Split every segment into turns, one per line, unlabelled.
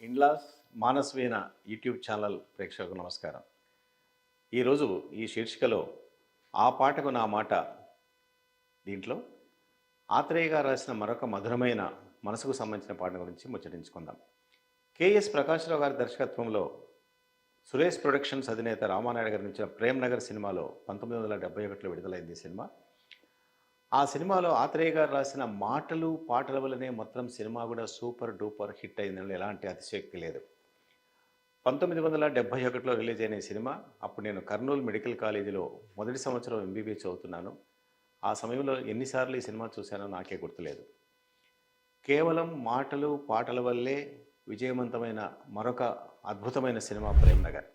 In-laws మానస్వీన YouTube channel ప్రేక్షకులకు నమస్కారం. ఈరోజు ఈ శీర్షికలో ఆ పాటకు నా మాట దీంట్లో ఆత్రేయ గారు రాసిన మరొక మధురమైన మనసుకు సంబంధించిన పాట గురించి ముచ్చటించుకుందాం. కేఎస్ ప్రకాశ్రావు గారి దర్శకత్వంలో సురేష్ ప్రొడక్షన్స్ అధినేత రామానాయుడు గారు నిర్మించిన ప్రేమ్ నగర్ సినిమాలో 1971లో విడుదలైంది ఈ సినిమా. ఆ సినిమాలో ఆత్రేయ గారు రాసిన మాటలు పాటల వల్లనే మొత్తం సినిమా కూడా సూపర్ డూపర్ హిట్ అయిందని ఎలాంటి అతిశయోక్తి లేదు. 1971లో రిలీజ్ అయిన ఈ సినిమా అప్పుడు నేను కర్నూలు మెడికల్ కాలేజీలో మొదటి సంవత్సరం ఎంబీబీఎస్ చదువుతున్నాను. ఆ సమయంలో ఎన్నిసార్లు ఈ సినిమా చూశానో నాకే గుర్తులేదు. కేవలం మాటలు పాటల వల్లే విజయవంతమైన మరొక అద్భుతమైన సినిమా ప్రేమ్ నగర్.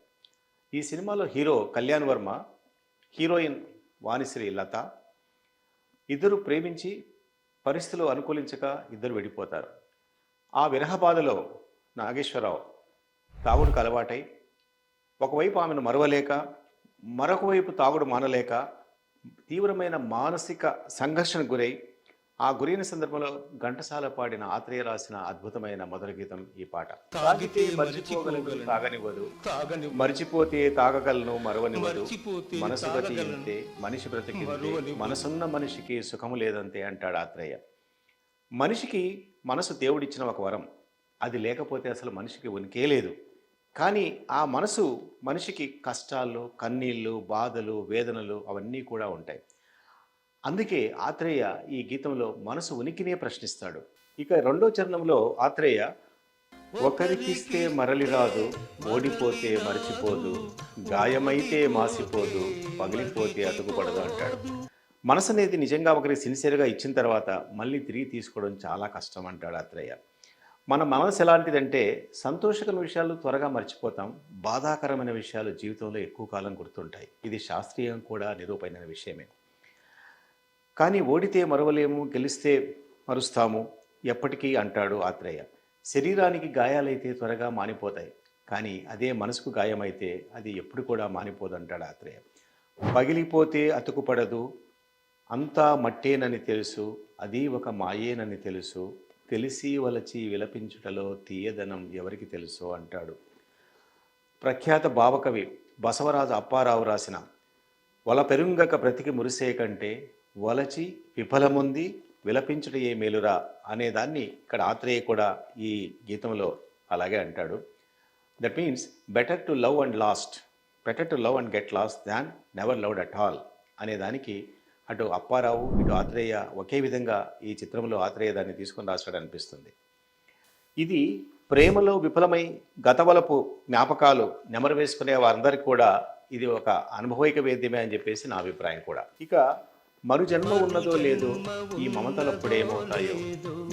ఈ సినిమాలో హీరో కళ్యాణ్ వర్మ, హీరోయిన్ వాణిశ్రీ లత ఇద్దరు ప్రేమించి పరిస్థితులు అనుకూలించక ఇద్దరు విడిపోతారు. ఆ విరహ బాధలో నాగేశ్వరరావు తాగుడుకు అలవాటై ఒకవైపు ఆమెను మరవలేక మరొక వైపు తాగుడు మానలేక తీవ్రమైన మానసిక సంఘర్షణకు గురై ఆ గురైన సందర్భంలో ఘంటసాల పాడిన ఆత్రేయ రాసిన అద్భుతమైన మొదటి గీతం ఈ పాట. తాగితే మర్చిపోగలదు తాగనివ్వదు, మర్చిపోతే తాగగలను మరవనివ్వదు, మనసు బతికింతే మనిషి బ్రతికింతే, మనసున్న మనిషికి సుఖము లేదంతే అంటాడు ఆత్రేయ. మనిషికి మనసు దేవుడిచ్చిన ఒక వరం. అది లేకపోతే అసలు మనిషికి ఉనికే లేదు. కానీ ఆ మనసు మనిషికి కష్టాలు, కన్నీళ్ళు, బాధలు, వేదనలు అవన్నీ కూడా ఉంటాయి. అందుకే ఆత్రేయ ఈ గీతంలో మనసు ఉనికినే ప్రశ్నిస్తాడు. ఇక రెండో చరణంలో ఆత్రేయ ఒకరికిస్తే మరలి రాదు, ఓడిపోతే మరచిపోదు, గాయమైతే మాసిపోదు, పగిలిపోతే అతుకుపడదు అంటాడు. మనసు అనేది నిజంగా ఒకరికి సిన్సియర్గా ఇచ్చిన తర్వాత మళ్ళీ తిరిగి తీసుకోవడం చాలా కష్టం అంటాడు ఆత్రేయ. మన మనసు ఎలాంటిదంటే సంతోషకరమైన విషయాలు త్వరగా మర్చిపోతాం, బాధాకరమైన విషయాలు జీవితంలో ఎక్కువ కాలం గుర్తుంటాయి. ఇది శాస్త్రీయం కూడా నిరూపణ విషయమే. కానీ ఓడితే మరవలేము, గెలిస్తే మరుస్తాము ఎప్పటికీ అంటాడు ఆత్రేయ. శరీరానికి గాయాలైతే త్వరగా మానిపోతాయి, కానీ అదే మనసుకు గాయమైతే అది ఎప్పుడు కూడా మానిపోదు అంటాడు ఆత్రేయ. పగిలిపోతే అతుకుపడదు, అంతా మట్టేనని తెలుసు, అది ఒక మాయేనని తెలుసు, తెలిసి వలచి విలపించుటలో తీయదనం ఎవరికి తెలుసో అంటాడు. ప్రఖ్యాత భావకవి బసవరాజు అప్పారావు రాసిన వల పెరుంగక బ్రతికి మురిసే కంటే వలచి విఫలముంది విలపించుట ఏ మేలురా అనేదాన్ని ఇక్కడ ఆత్రేయ కూడా ఈ గీతంలో అలాగే అంటాడు. That means better to love and get lost than never loved at all అనేదానికి అటు అప్పారావు ఇటు ఆత్రేయ ఒకే విధంగా ఈ చిత్రంలో ఆత్రేయ దాన్ని తీసుకొని రాస్తాడు అనిపిస్తుంది. ఇది ప్రేమలో విఫలమై గతవలపు జ్ఞాపకాలు నెమరు వేసుకునే వారందరికీ కూడా ఇది ఒక అనుభవిక వేద్యమే అని చెప్పేసి నా అభిప్రాయం కూడా. ఇక మరు జన్మ ఉన్నదో లేదో ఈ మమతలప్పుడేమవుతాయో,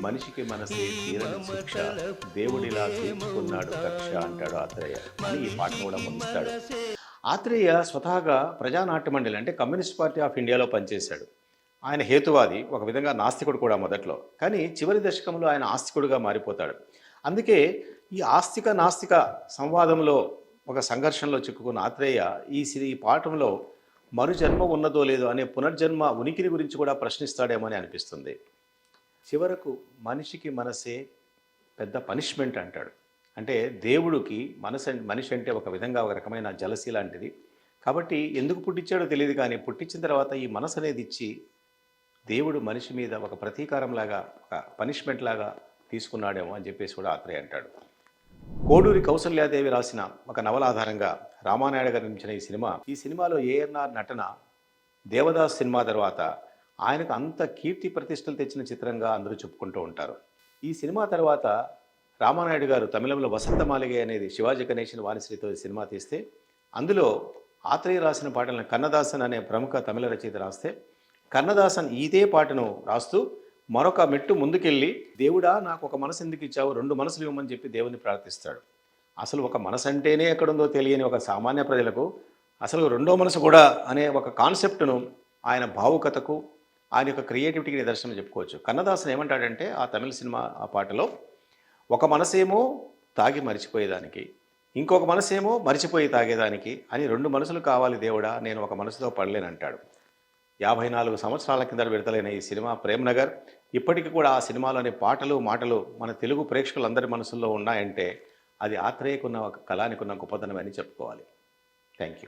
మనిషికి మనసే తీరని శిక్ష, దేవుడిలా తీర్చుకున్నాడు కక్ష అంటాడు ఆత్రేయ అని ఈ పాటను కూడా ముగిస్తాడు. ఆత్రేయ స్వతహాగా ప్రజానాట్య మండలి అంటే కమ్యూనిస్ట్ పార్టీ ఆఫ్ ఇండియాలో పనిచేశాడు. ఆయన హేతువాది, ఒక విధంగా నాస్తికుడు కూడా మొదట్లో. కానీ చివరి దశకంలో ఆయన ఆస్తికుడుగా మారిపోతాడు. అందుకే ఈ ఆస్తిక నాస్తిక సంవాదంలో ఒక సంఘర్షణలో చిక్కుకున్న ఆత్రేయ ఈ పాఠంలో మరు జన్మ ఉన్నదో లేదో అనే పునర్జన్మ ఉనికిని గురించి కూడా ప్రశ్నిస్తాడేమో అని అనిపిస్తుంది. చివరకు మనిషికి మనసే పెద్ద పనిష్మెంట్ అంటాడు. అంటే దేవుడికి మనిషి అంటే ఒక విధంగా ఒక రకమైన జలసి లాంటిది. కాబట్టి ఎందుకు పుట్టించాడో తెలియదు, కానీ పుట్టించిన తర్వాత ఈ మనసు అనేది ఇచ్చి దేవుడు మనిషి మీద ఒక ప్రతీకారంలాగా ఒక పనిష్మెంట్ లాగా తీసుకున్నాడేమో అని చెప్పేసి కూడా ఆత్రేయ అంటాడు. కోడూరి కౌసల్యాదేవి రాసిన ఒక నవల ఆధారంగా రామానాయుడు గారు నిర్మించిన ఈ సినిమాలో ఏఎన్ఆర్ నటన దేవదాస్ సినిమా తర్వాత ఆయనకు అంత కీర్తి ప్రతిష్టలు తెచ్చిన చిత్రంగా అందరూ చెప్పుకుంటూ ఉంటారు. ఈ సినిమా తర్వాత రామానాయుడు గారు తమిళంలో వసంతమాలిగే అనేది శివాజీ గణేశన్ వాణిశ్రీతో సినిమా తీస్తే అందులో ఆత్రేయ రాసిన పాటలను కన్నదాసన్ అనే ప్రముఖ తమిళ రచయిత రాస్తే కన్నదాసన్ ఇదే పాటను రాస్తూ మరొక మెట్టు ముందుకెళ్ళి దేవుడా నాకు ఒక మనసు ఎందుకు ఇచ్చావు, రెండు మనసులు ఇవ్వమని చెప్పి దేవుని ప్రార్థిస్తాడు. అసలు ఒక మనసు అంటేనే ఎక్కడుందో తెలియని ఒక సామాన్య ప్రజలకు అసలు రెండో మనసు కూడా అనే ఒక కాన్సెప్ట్ను ఆయన భావుకతకు ఆయన యొక్క క్రియేటివిటీకి నిదర్శనం చెప్పుకోవచ్చు. కన్నదాసన్ ఏమంటాడంటే ఆ తమిళ సినిమా ఆ పాటలో ఒక మనసేమో తాగి మరిచిపోయేదానికి, ఇంకొక మనసేమో మరిచిపోయి తాగేదానికి అని రెండు మనసులు కావాలి దేవుడా, నేను ఒక మనసుతో పడలేనంటాడు. 54 సంవత్సరాల కింద విడుదలైన ఈ సినిమా ప్రేమ్ నగర్ ఇప్పటికీ కూడా ఆ సినిమాలోని పాటలు మాటలు మన తెలుగు ప్రేక్షకులందరి మనసుల్లో ఉన్నాయంటే అది ఆత్రేయకున్న ఒక కళానికున్న గొప్పతనం అని చెప్పుకోవాలి. Thank you.